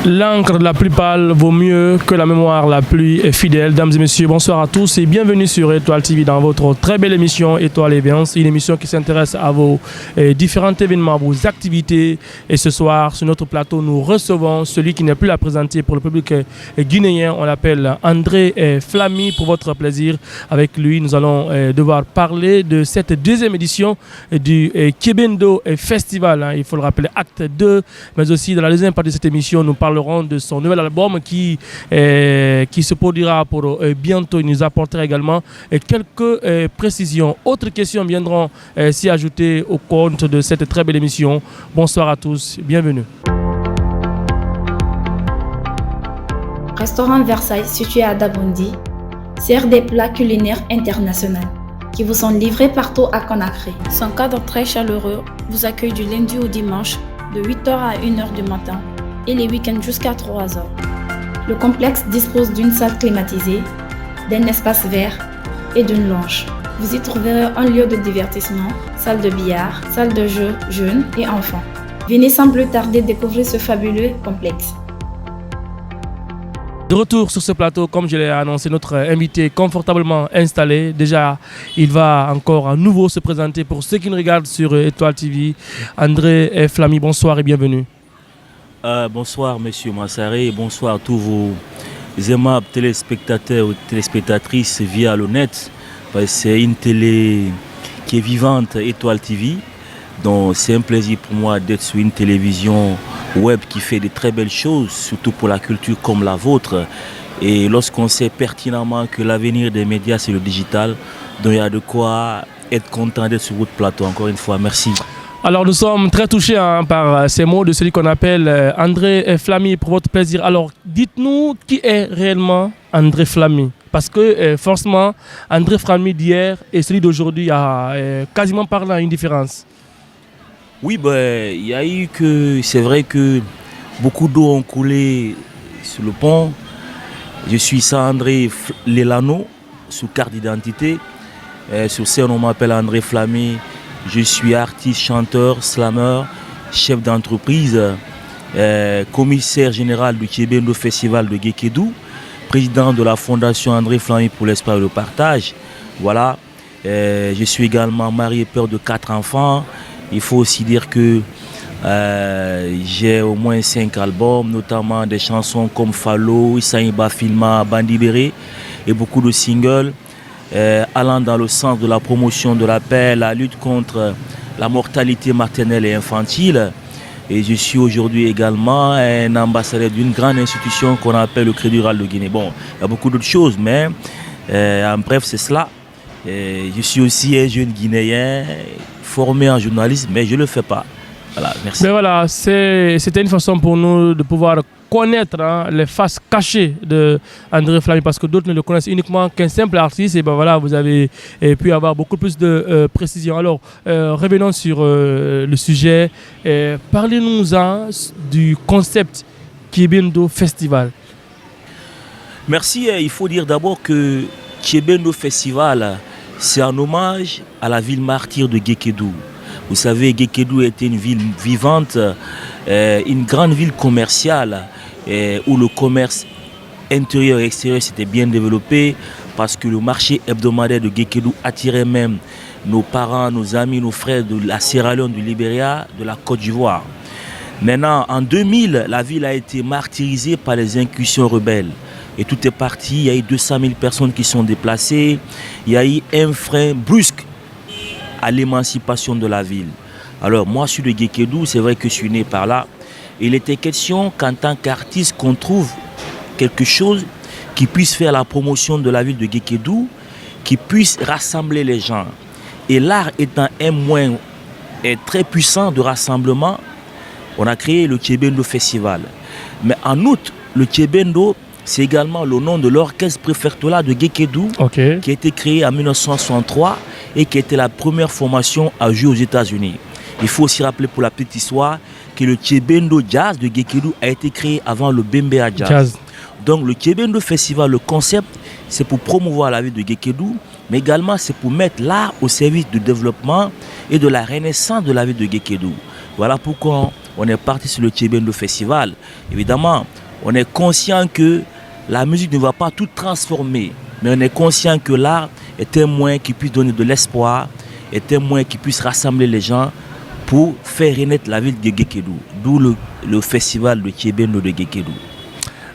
L'encre la plus pâle vaut mieux que la mémoire la plus fidèle. Dames et messieurs, bonsoir à tous et bienvenue sur Étoile TV dans votre très belle émission Étoile Événements, une émission qui s'intéresse à vos différents événements, vos activités. Et ce soir, sur notre plateau, nous recevons celui qui n'est plus à présenter pour le public guinéen. On l'appelle André Flamy pour votre plaisir. Avec lui, nous allons devoir parler de cette deuxième édition du Kébendo Festival. Il faut le rappeler, acte 2, mais aussi dans la deuxième partie de cette émission, nous parlerons de son nouvel album qui se produira pour bientôt. Il nous apportera également quelques précisions. Autres questions viendront s'y ajouter au compte de cette très belle émission. Bonsoir à tous, bienvenue. Restaurant Versailles, situé à Dabondi, sert des plats culinaires internationaux qui vous sont livrés partout à Conakry. Son cadre très chaleureux vous accueille du lundi au dimanche de 8h à 1h du matin et les week-ends jusqu'à 3h. Le complexe dispose d'une salle climatisée, d'un espace vert et d'une lounge. Vous y trouverez un lieu de divertissement, salle de billard, salle de jeux jeunes et enfants. Venez sans plus tarder découvrir ce fabuleux complexe. De retour sur ce plateau, comme je l'ai annoncé, notre invité confortablement installé. Déjà, il va encore à nouveau se présenter pour ceux qui nous regardent sur Étoile TV. André Flamy, bonsoir et bienvenue. Bonsoir Monsieur Massaré et bonsoir à tous vos aimables téléspectateurs ou téléspectatrices via le net. C'est une télé qui est vivante, Étoile TV. Donc c'est un plaisir pour moi d'être sur une télévision web qui fait de très belles choses, surtout pour la culture comme la vôtre. Et lorsqu'on sait pertinemment que l'avenir des médias c'est le digital, donc il y a de quoi être content d'être sur votre plateau. Encore une fois, merci. Alors nous sommes très touchés par ces mots de celui qu'on appelle André Flamy pour votre plaisir. Alors dites-nous qui est réellement André Flamy. Parce que forcément, André Flamy d'hier et celui d'aujourd'hui a quasiment parlé une différence. Oui, il y a eu que, c'est vrai que beaucoup d'eau ont coulé sur le pont. Je suis André Lelano, sous carte d'identité. Sur scène, on m'appelle André Flamy. Je suis artiste, chanteur, slammer, chef d'entreprise, commissaire général du Kébendo Festival de Guékédou, président de la fondation André Flamy pour l'espoir et le partage. Voilà. Je suis également marié et père de 4 enfants. Il faut aussi dire que j'ai au moins 5 albums, notamment des chansons comme Fallo, Isaïba Filma, Bandibéré et beaucoup de singles. Allant dans le sens de la promotion de la paix, la lutte contre la mortalité maternelle et infantile. Et je suis aujourd'hui également un ambassadeur d'une grande institution qu'on appelle le Crédit Rural de Guinée. Bon, il y a beaucoup d'autres choses, mais en bref, c'est cela. Je suis aussi un jeune Guinéen formé en journalisme, mais je ne le fais pas. Voilà, merci. Mais voilà, c'était une façon pour nous de pouvoir connaître les faces cachées de André Flamy parce que d'autres ne le connaissent uniquement qu'un simple artiste. Et ben voilà, vous avez pu avoir beaucoup plus de précision. Alors, revenons sur le sujet. Parlez-nous-en du concept Kébendo Festival. Merci. Il faut dire d'abord que Kébendo Festival, c'est un hommage à la ville martyre de Guékédou. Vous savez, Guékédou était une ville vivante, une grande ville commerciale où le commerce intérieur et extérieur s'était bien développé parce que le marché hebdomadaire de Guékédou attirait même nos parents, nos amis, nos frères de la Sierra Leone, du Libéria, de la Côte d'Ivoire. Maintenant, en 2000, la ville a été martyrisée par les incursions rebelles. Et tout est parti, il y a eu 200 000 personnes qui sont déplacées, il y a eu un frein brusque à l'émancipation de la ville. Alors moi je suis de Guékédou, c'est vrai que je suis né par là. Il était question qu'en tant qu'artiste qu'on trouve quelque chose qui puisse faire la promotion de la ville de Guékédou, qui puisse rassembler les gens. Et l'art étant un moyen très puissant de rassemblement, on a créé le Kébendo Festival. Mais en outre, le Kébendo, c'est également le nom de l'orchestre préfectoral de Guékédou, qui a été créé en 1963 et qui était la première formation à jouer aux États-Unis. Il faut aussi rappeler pour la petite histoire que le Kébendo Jazz de Guékédou a été créé avant le Bembea Jazz. Donc le Kébendo Festival, le concept, c'est pour promouvoir la ville de Guékédou, mais également c'est pour mettre l'art au service du développement et de la renaissance de la ville de Guékédou. Voilà pourquoi on est parti sur le Tchébendo Festival. Évidemment, on est conscient que la musique ne va pas tout transformer, mais on est conscient que l'art est un moyen qui puisse donner de l'espoir, est un moyen qui puisse rassembler les gens pour faire renaître la ville de Guékédou, d'où le festival de Tchébendo de Guékédou.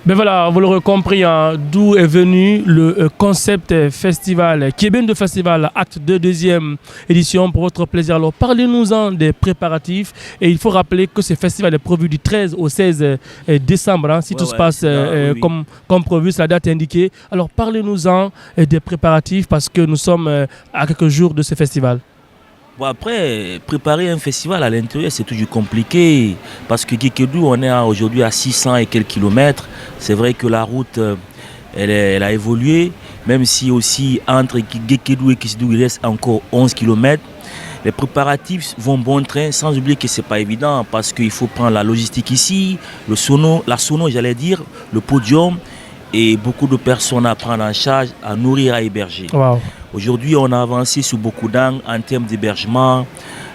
Ben voilà, vous l'aurez compris, hein, d'où est venu le concept festival, Tchébendo Festival, acte de deuxième édition pour votre plaisir. Alors parlez-nous-en des préparatifs et il faut rappeler que ce festival est prévu du 13 au 16 décembre, hein, si tout se passe oui. comme prévu, c'est la date indiquée. Alors parlez-nous-en des préparatifs parce que nous sommes à quelques jours de ce festival. Bon, après, préparer un festival à l'intérieur, c'est toujours compliqué parce que Guékédou, on est aujourd'hui à 600 et quelques kilomètres. C'est vrai que la route, elle a évolué, même si aussi entre Guékédou et Kissidou, il reste encore 11 kilomètres. Les préparatifs vont bon train, sans oublier que ce n'est pas évident parce qu'il faut prendre la logistique ici, la sono, j'allais dire, le podium et beaucoup de personnes à prendre en charge, à nourrir, à héberger. Wow. Aujourd'hui, on a avancé sur beaucoup d'angles en termes d'hébergement,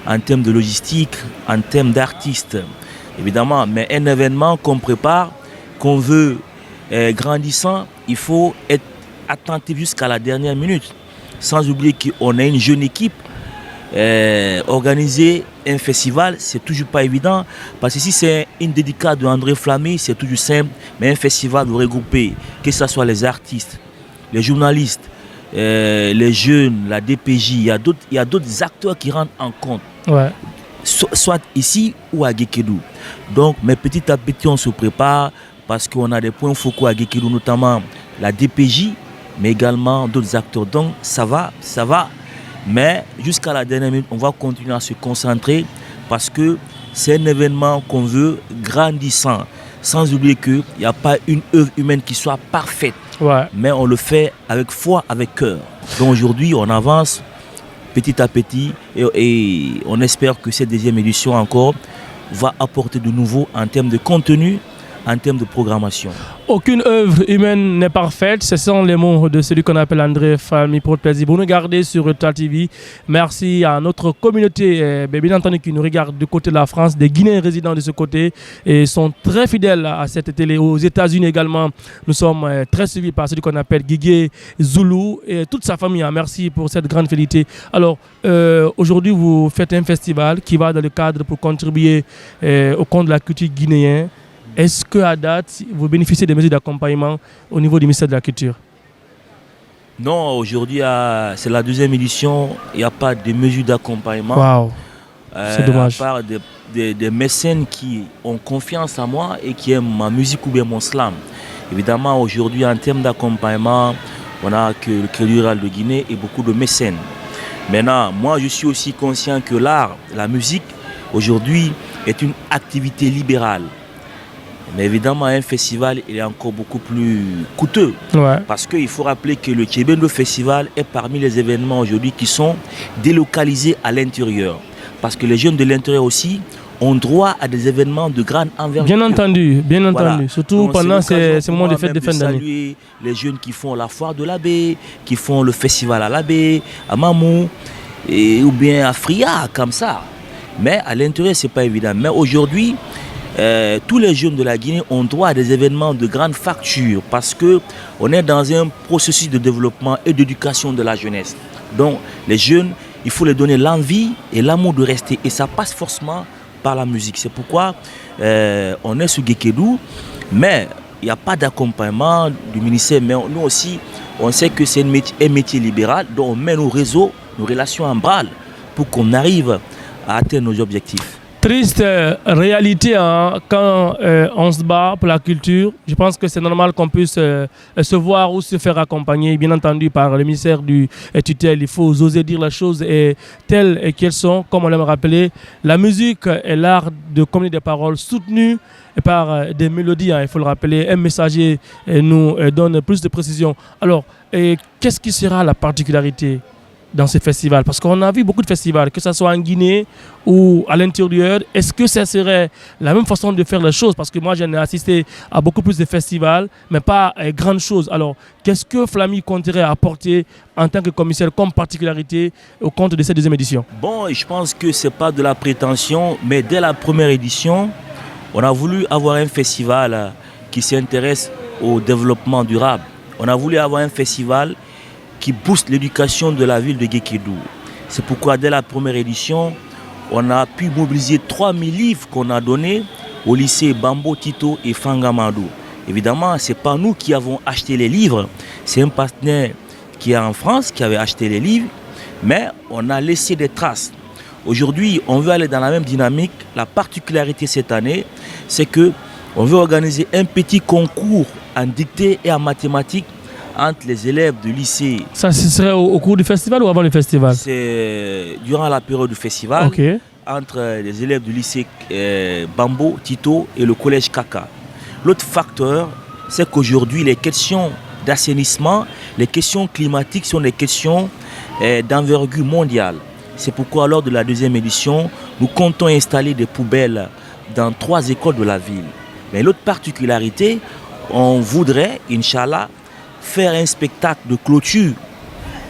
en termes de logistique, en termes d'artistes. Évidemment, mais un événement qu'on prépare, qu'on veut grandissant, il faut être attentif jusqu'à la dernière minute. Sans oublier qu'on a une jeune équipe. Organiser un festival, c'est toujours pas évident. Parce que si c'est une dédicace de André Flamé, c'est toujours simple. Mais un festival doit regrouper, que ce soit les artistes, les journalistes, les jeunes, la DPJ, il y a d'autres acteurs qui rentrent en compte, soit ici ou à Guékédou. Donc, mais petit à petit, on se prépare parce qu'on a des points focaux à Guékédou, notamment la DPJ, mais également d'autres acteurs. Donc, ça va. Mais jusqu'à la dernière minute, on va continuer à se concentrer parce que c'est un événement qu'on veut grandissant. Sans oublier qu'il n'y a pas une œuvre humaine qui soit parfaite. Ouais. Mais on le fait avec foi, avec cœur. Donc aujourd'hui, on avance petit à petit et on espère que cette deuxième édition encore va apporter de nouveau en termes de contenu, en termes de programmation. Aucune œuvre humaine n'est parfaite. Ce sont les mots de celui qu'on appelle André Flamé pour le plaisir. Vous nous regardez sur Étoile TV. Merci à notre communauté, bien entendu, qui nous regarde du côté de la France, des Guinéens résidents de ce côté et sont très fidèles à cette télé. Aux États-Unis également, nous sommes très suivis par celui qu'on appelle Guigué Zoulou et toute sa famille. Merci pour cette grande fidélité. Alors, aujourd'hui, vous faites un festival qui va dans le cadre pour contribuer au compte de la culture guinéenne. Est-ce qu'à date, vous bénéficiez des mesures d'accompagnement au niveau du ministère de la Culture? Non, aujourd'hui, c'est la deuxième édition, il n'y a pas de mesures d'accompagnement. Wow. C'est dommage. À part des mécènes qui ont confiance en moi et qui aiment ma musique ou bien mon slam. Évidemment, aujourd'hui, en termes d'accompagnement, on a que le Crédit Rural de Guinée et beaucoup de mécènes. Maintenant, moi, je suis aussi conscient que l'art, la musique, aujourd'hui, est une activité libérale. Mais évidemment, un festival il est encore beaucoup plus coûteux. Ouais. Parce qu'il faut rappeler que le Tchébendo Festival est parmi les événements aujourd'hui qui sont délocalisés à l'intérieur. Parce que les jeunes de l'intérieur aussi ont droit à des événements de grande envergure. Bien entendu. Voilà. Surtout donc, pendant ces moments de fête de fin d'année. Saluer les jeunes qui font la foire de l'abbé, qui font le festival à l'abbé, à Mamou, ou bien à Fria, comme ça. Mais à l'intérieur, ce n'est pas évident. Mais aujourd'hui, tous les jeunes de la Guinée ont droit à des événements de grande facture parce qu'on est dans un processus de développement et d'éducation de la jeunesse. Donc les jeunes, il faut leur donner l'envie et l'amour de rester et ça passe forcément par la musique. C'est pourquoi on est sur Guékédou, mais il n'y a pas d'accompagnement du ministère. Mais nous aussi, on sait que c'est un métier libéral, donc on met nos réseaux, nos relations en branle pour qu'on arrive à atteindre nos objectifs. Triste réalité hein, quand on se bat pour la culture. Je pense que c'est normal qu'on puisse se voir ou se faire accompagner, bien entendu, par le ministère du tutelle. Il faut oser dire les choses telles qu'elles sont. Comme on l'a rappelé, la musique est l'art de communiquer des paroles soutenues par des mélodies. Hein, il faut le rappeler. Un messager nous donne plus de précision. Alors, qu'est-ce qui sera la particularité dans ce festival? Parce qu'on a vu beaucoup de festivals, que ce soit en Guinée ou à l'intérieur. Est-ce que ça serait la même façon de faire les choses? Parce que moi, j'en ai assisté à beaucoup plus de festivals, mais pas à grandes choses. Alors, qu'est-ce que Flamy compterait apporter en tant que commissaire comme particularité au compte de cette deuxième édition? Bon, je pense que ce n'est pas de la prétention, mais dès la première édition, on a voulu avoir un festival qui s'intéresse au développement durable. On a voulu avoir un festival qui booste l'éducation de la ville de Guékédou. C'est pourquoi dès la première édition, on a pu mobiliser 3000 livres qu'on a donnés au lycée Bambo, Tito et Fangamadou. Évidemment, ce n'est pas nous qui avons acheté les livres, c'est un partenaire qui est en France qui avait acheté les livres, mais on a laissé des traces. Aujourd'hui, on veut aller dans la même dynamique. La particularité cette année, c'est qu'on veut organiser un petit concours en dictée et en mathématiques entre les élèves du lycée. Ça, ce serait au cours du festival ou avant le festival? C'est durant la période du festival, Okay. entre les élèves du lycée Bambo, Tito et le collège Kaka. L'autre facteur, c'est qu'aujourd'hui, les questions d'assainissement, les questions climatiques sont des questions d'envergure mondiale. C'est pourquoi lors de la deuxième édition, nous comptons installer des poubelles dans 3 écoles de la ville. Mais l'autre particularité, on voudrait, Inch'Allah, faire un spectacle de clôture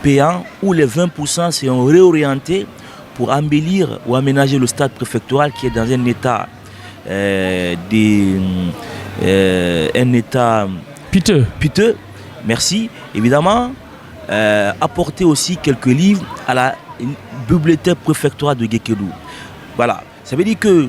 payant où les 20% seront réorientés pour embellir ou aménager le stade préfectoral qui est dans un état, un état piteux. Merci. Évidemment, apporter aussi quelques livres à la bibliothèque préfectorale de Guékédou. Voilà. Ça veut dire que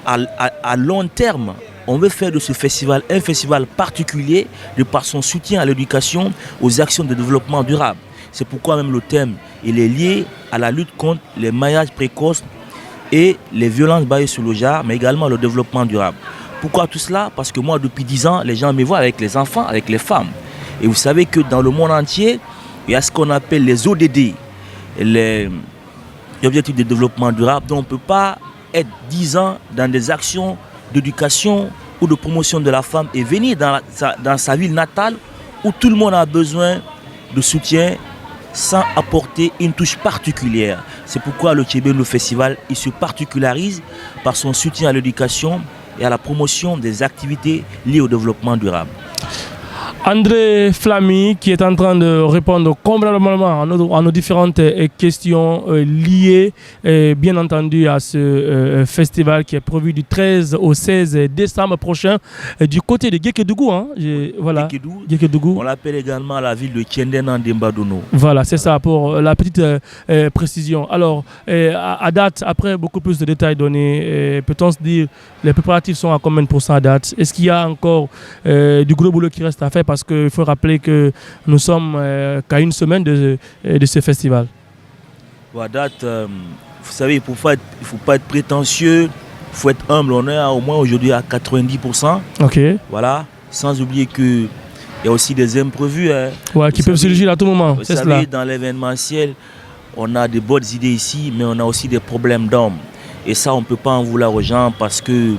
à long terme, on veut faire de ce festival un festival particulier de par son soutien à l'éducation, aux actions de développement durable. C'est pourquoi même le thème il est lié à la lutte contre les mariages précoces et les violences basées sur le genre, mais également le développement durable. Pourquoi tout cela? Parce que moi, depuis 10 ans, les gens me voient avec les enfants, avec les femmes. Et vous savez que dans le monde entier, il y a ce qu'on appelle les ODD, les objectifs de développement durable. Donc on ne peut pas être 10 ans dans des actions d'éducation ou de promotion de la femme et venir dans sa ville natale où tout le monde a besoin de soutien sans apporter une touche particulière. C'est pourquoi le Tchébéno Festival il se particularise par son soutien à l'éducation et à la promotion des activités liées au développement durable. André Flamy qui est en train de répondre complètement à nos différentes questions liées bien entendu à ce festival qui est prévu du 13 au 16 décembre prochain du côté de Guékédougou. Hein, voilà, Guékédougou. On l'appelle également la ville de Tienden en Dembadono. Voilà, c'est ça pour la petite précision. Alors, à date, après beaucoup plus de détails donnés, peut-on se dire les préparatifs sont à combien de pourcents à date? Est-ce qu'il y a encore du gros boulot qui reste à faire? Parce qu'il faut rappeler que nous sommes qu'à une semaine de ce festival. À date, vous savez, il ne faut pas être prétentieux, il faut être humble. On est au moins aujourd'hui à 90%. Ok. Voilà, sans oublier qu'il y a aussi des imprévus. Hein. Ouais, qui peuvent surgir à tout moment. Vous savez, dans l'événementiel, on a de bonnes idées ici, mais on a aussi des problèmes d'hommes. Et ça, on ne peut pas en vouloir aux gens parce que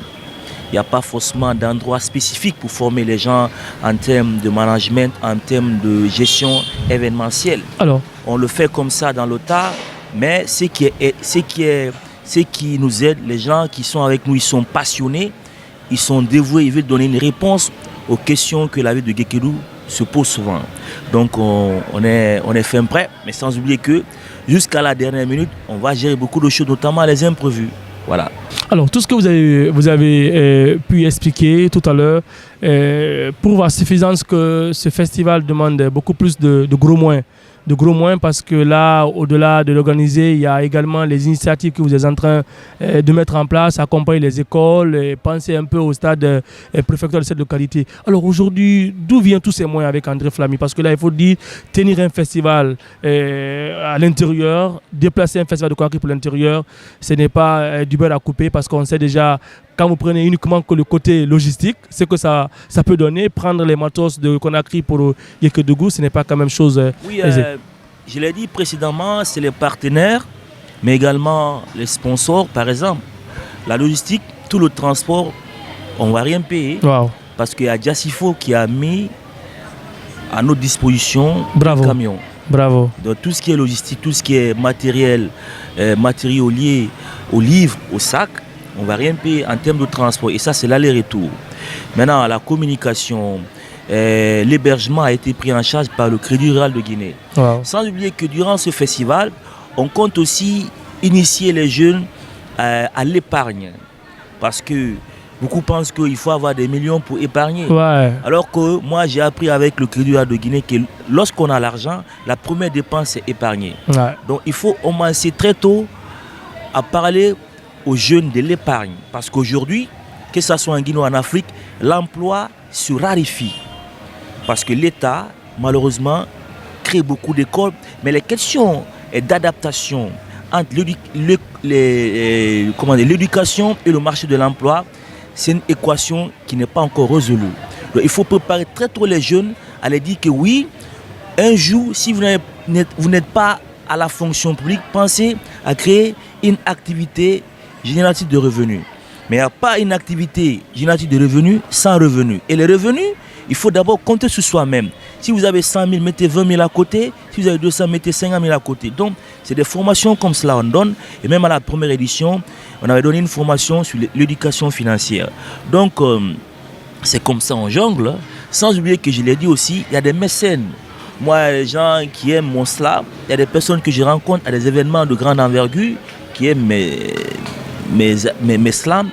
il n'y a pas forcément d'endroit spécifique pour former les gens en termes de management, en termes de gestion événementielle. Alors, on le fait comme ça dans le tas, mais ce qui nous aide, les gens qui sont avec nous, ils sont passionnés, ils sont dévoués, ils veulent donner une réponse aux questions que la ville de Guékédou se pose souvent. Donc on est fin prêt, mais sans oublier que jusqu'à la dernière minute, on va gérer beaucoup de choses, notamment les imprévus. Voilà. Alors, tout ce que vous avez pu expliquer tout à l'heure prouve à suffisance que ce festival demande beaucoup plus de gros moyens. De gros moyens parce que là, au-delà de l'organiser, il y a également les initiatives que vous êtes en train de mettre en place, accompagner les écoles, et penser un peu au stade préfectoral de cette localité. Alors aujourd'hui, d'où viennent tous ces moyens avec André Flamy? Parce que là, il faut dire, tenir un festival à l'intérieur, déplacer un festival de Conakry pour l'intérieur, ce n'est pas du beurre à couper parce qu'on sait déjà, quand vous prenez uniquement que le côté logistique, ce que ça peut donner, prendre les matos de Conakry pour Guékédougou, ce n'est pas quand même chose aisée. Je l'ai dit précédemment, c'est les partenaires, mais également les sponsors, par exemple. La logistique, tout le transport, on ne va rien payer. Wow. Parce qu'il y a Jassifo qui a mis à notre disposition un camion. Bravo. Donc tout ce qui est logistique, tout ce qui est matériel, matériaux liés aux livres, aux sacs, on ne va rien payer en termes de transport. Et ça, c'est l'aller-retour. Maintenant, la communication, l'hébergement a été pris en charge par le Crédit Rural de Guinée. Wow. Sans oublier que durant ce festival, on compte aussi initier les jeunes à l'épargne. Parce que beaucoup pensent qu'il faut avoir des millions pour épargner. Ouais. Alors que moi, j'ai appris avec le Crédit Rural de Guinée que lorsqu'on a l'argent, la première dépense, c'est épargner. Ouais. Donc il faut commencer très tôt à parler aux jeunes de l'épargne. Parce qu'aujourd'hui, que ce soit en Guinée ou en Afrique, l'emploi se raréfie. Parce que l'État, malheureusement, crée beaucoup d'écoles, mais les questions d'adaptation entre l'éducation et le marché de l'emploi, c'est une équation qui n'est pas encore résolue. Donc, il faut préparer très tôt les jeunes à leur dire que oui, un jour, si vous n'êtes pas à la fonction publique, pensez à créer une activité génératrice de revenus. Mais il n'y a pas une activité génératrice de revenus sans revenus. Et les revenus, il faut d'abord compter sur soi-même. Si vous avez 100 000, mettez 20 000 à côté. Si vous avez 200, mettez 50 000 à côté. Donc, c'est des formations comme cela on donne. Et même à la première édition, on avait donné une formation sur l'éducation financière. Donc, c'est comme ça on jongle. Sans oublier que je l'ai dit aussi, il y a des mécènes. Moi, les gens qui aiment mon slam, il y a des personnes que je rencontre à des événements de grande envergure qui aiment mes slams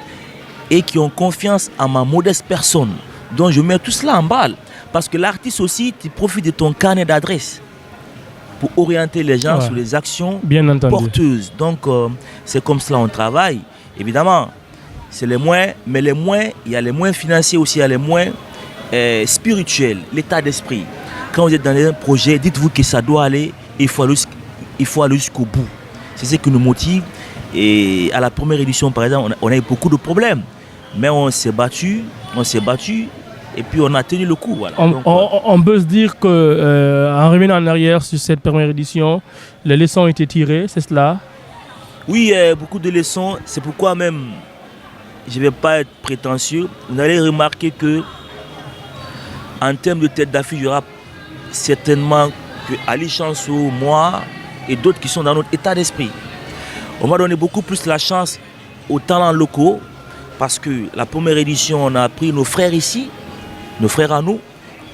et qui ont confiance en ma modeste personne. Donc je mets tout cela en balle. Parce que l'artiste aussi, tu profites de ton carnet d'adresse pour orienter les gens sur les actions porteuses. Donc c'est comme cela on travaille. Évidemment, c'est les moyens, mais les moyens, il y a les moyens financiers aussi, il y a les moyens spirituels, l'état d'esprit. Quand vous êtes dans un projet, dites-vous que ça doit aller, il faut aller jusqu'au bout. C'est ce qui nous motive. Et à la première édition, par exemple, on a eu beaucoup de problèmes. Mais on s'est battu, et puis on a tenu le coup. Voilà. On peut se dire qu'en revenant en arrière sur cette première édition, les leçons ont été tirées, c'est cela? Oui, beaucoup de leçons. C'est pourquoi même, je ne vais pas être prétentieux, vous allez remarquer que en termes de tête d'affiche, il y aura certainement que Ali Chansou, moi et d'autres qui sont dans notre état d'esprit. On va donner beaucoup plus la chance aux talents locaux parce que la première édition, on a pris nos frères ici, nos frères à nous,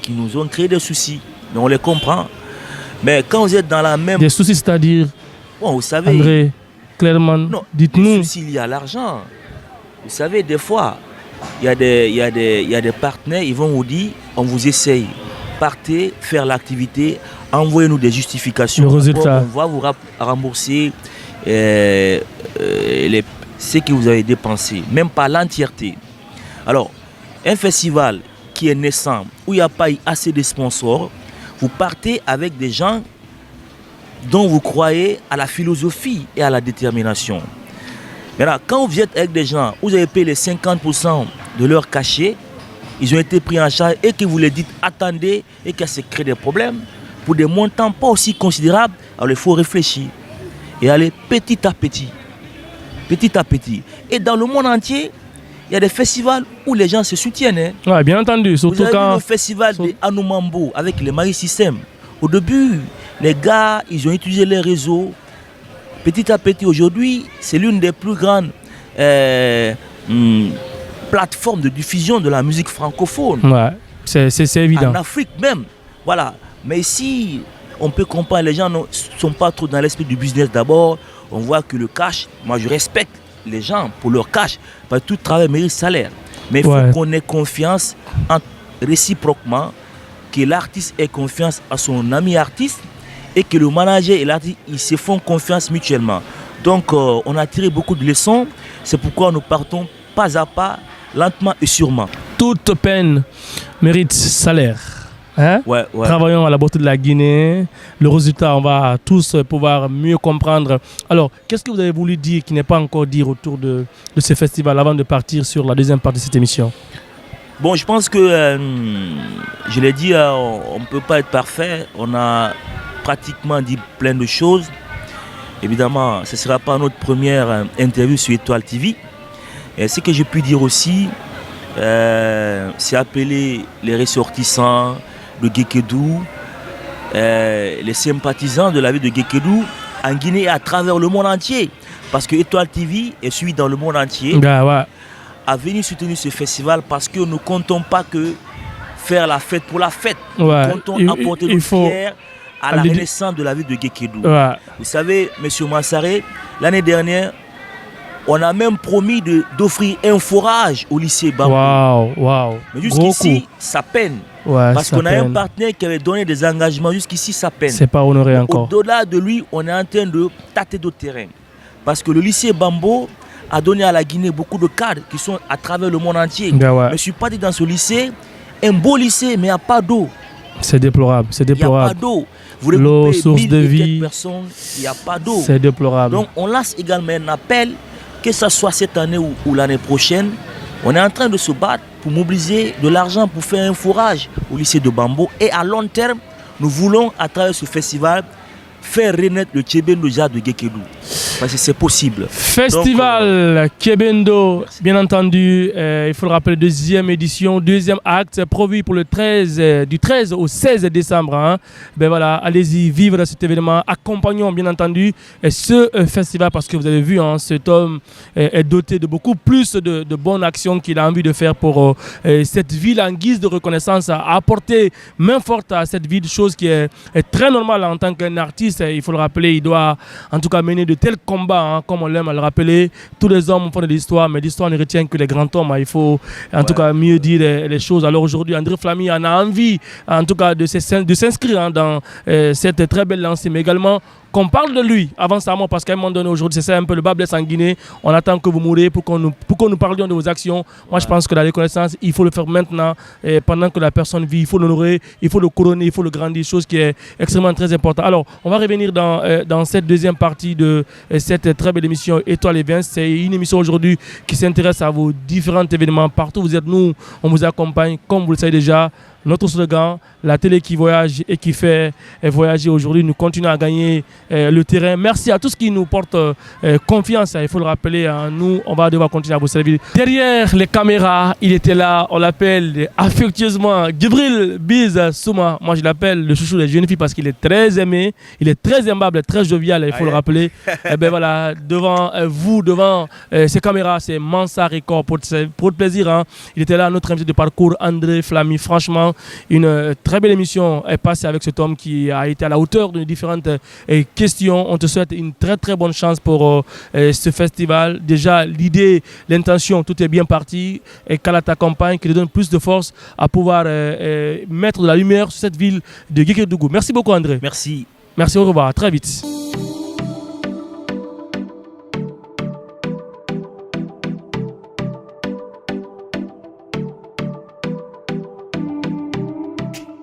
qui nous ont créé des soucis. Mais on les comprend. Mais quand vous êtes dans la même... Des soucis, c'est-à-dire, bon, vous savez... André, clairement, dites-nous. Des soucis liés à l'argent. Vous savez, des fois, il y a des partenaires, ils vont vous dire, on vous essaye. Partez, faire l'activité, envoyez-nous des justifications. Le résultat. On va vous rembourser ce que vous avez dépensé, même pas l'entièreté. Alors, un festival qui est naissant, où il n'y a pas eu assez de sponsors, vous partez avec des gens dont vous croyez à la philosophie et à la détermination. Maintenant, quand vous êtes avec des gens, vous avez payé les 50% de leur cachet, ils ont été pris en charge et que vous leur dites attendez et que ça crée des problèmes, pour des montants pas aussi considérables, alors il faut réfléchir et aller petit à petit. Petit à petit. Et dans le monde entier, il y a des festivals où les gens se soutiennent. Hein. Ouais, bien entendu. Surtout vous avez quand... vu le festival de Anoumambo avec les Marie System. Au début, les gars, ils ont utilisé les réseaux. Petit à petit, aujourd'hui, c'est l'une des plus grandes plateformes de diffusion de la musique francophone. Ouais, c'est évident. En Afrique même. Voilà. Mais ici, on peut comprendre, les gens ne sont pas trop dans l'esprit du business d'abord. On voit que le cash, moi je respecte les gens pour leur cash, parce que tout travail mérite salaire. Mais il faut qu'on ait confiance réciproquement, que l'artiste ait confiance à son ami artiste et que le manager et l'artiste, ils se font confiance mutuellement. Donc on a tiré beaucoup de leçons, c'est pourquoi nous partons pas à pas, lentement et sûrement. Toute peine mérite salaire. Hein? Ouais. Travaillons à la beauté de la Guinée. Le résultat, on va tous pouvoir mieux comprendre. Alors, qu'est-ce que vous avez voulu dire qui n'est pas encore dit autour de ce festival avant de partir sur la deuxième partie de cette émission? Bon, je pense que, je l'ai dit, on ne peut pas être parfait. On a pratiquement dit plein de choses. Évidemment, ce ne sera pas notre première interview sur Étoile TV. Et ce que j'ai pu dire aussi, c'est appeler les ressortissants de Guékédou les sympathisants de la ville de Guékédou en Guinée et à travers le monde entier. Parce que Étoile TV est suivi dans le monde entier à venir soutenir ce festival parce que nous ne comptons pas que faire la fête pour la fête. Nous comptons apporter notre pierre à la renaissance de la ville de Guékédou. Vous savez, M. Mansaré, l'année dernière, on a même promis d'offrir un forage au lycée Bambou. Mais jusqu'ici, ça peine. Parce qu'on a un partenaire qui avait donné des engagements. Jusqu'ici, ça peine. C'est pas honoré encore. Au-delà de lui, on est en train de tâter d'autres terrains. Parce que le lycée Bambo a donné à la Guinée beaucoup de cadres qui sont à travers le monde entier. Mais je suis pas dit dans ce lycée, un beau lycée, mais il n'y a pas d'eau. C'est déplorable. Il n'y a pas d'eau. Vous L'eau, source de vie. Personnes, il n'y a pas d'eau. C'est déplorable. Donc on lance également un appel, que ce soit cette année ou l'année prochaine. On est en train de se battre pour mobiliser de l'argent pour faire un forage au lycée de Bambo. Et à long terme, nous voulons, à travers ce festival, faire renaître le Tchébendo de Guékédou. Parce que c'est possible. Festival Kébendo, bien entendu, il faut le rappeler, deuxième édition, deuxième acte, prévu pour le 13, du 13 au 16 décembre. Hein. Ben voilà, allez-y, vivre cet événement. Accompagnons bien entendu ce festival parce que vous avez vu, hein, cet homme est doté de beaucoup plus de bonnes actions qu'il a envie de faire pour cette ville en guise de reconnaissance, à apporter main forte à cette ville, chose qui est très normale en tant qu'un artiste. Il faut le rappeler, il doit en tout cas mener de tels combats, hein, comme on l'aime à le rappeler. Tous les hommes font de l'histoire, mais l'histoire ne retient que les grands hommes. Hein. Il faut en tout cas mieux dire les choses. Alors aujourd'hui, André Flamy en a envie, en tout cas, de s'inscrire, hein, dans cette très belle lancée, mais également qu'on parle de lui avant sa mort, parce qu'à un moment donné aujourd'hui, c'est ça un peu le bas blesse en Guinée. On attend que vous mourrez pour qu'on nous parlions de vos actions. Moi, je pense que la reconnaissance, il faut le faire maintenant, pendant que la personne vit. Il faut l'honorer, il faut le couronner, il faut le grandir, chose qui est extrêmement très importante. Alors, on va revenir dans cette deuxième partie de cette très belle émission Étoile et Vins. C'est une émission aujourd'hui qui s'intéresse à vos différents événements. Partout où vous êtes, nous, on vous accompagne, comme vous le savez déjà. Notre slogan, la télé qui voyage et qui fait voyager aujourd'hui, nous continuons à gagner le terrain. Merci à tous qui nous portent confiance. Il faut le rappeler, nous, on va devoir continuer à vous servir. Derrière les caméras, il était là, on l'appelle affectueusement Gibril Biz Souma. Moi, je l'appelle le chouchou des jeunes filles parce qu'il est très aimé, il est très aimable, très jovial, il faut le rappeler. Et ben voilà, devant vous, devant ces caméras, c'est Mansa Record pour le plaisir. Hein. Il était là, notre invité de parcours, André Flamy. Franchement, une très belle émission est passée avec cet homme qui a été à la hauteur de différentes questions. On te souhaite une très très bonne chance pour ce festival. Déjà, l'idée, l'intention, tout est bien parti. Et qu'Allah t'accompagne, qu'il te donne plus de force à pouvoir mettre de la lumière sur cette ville de Guékédougou. Merci beaucoup, André. Merci. Merci, au revoir. À très vite.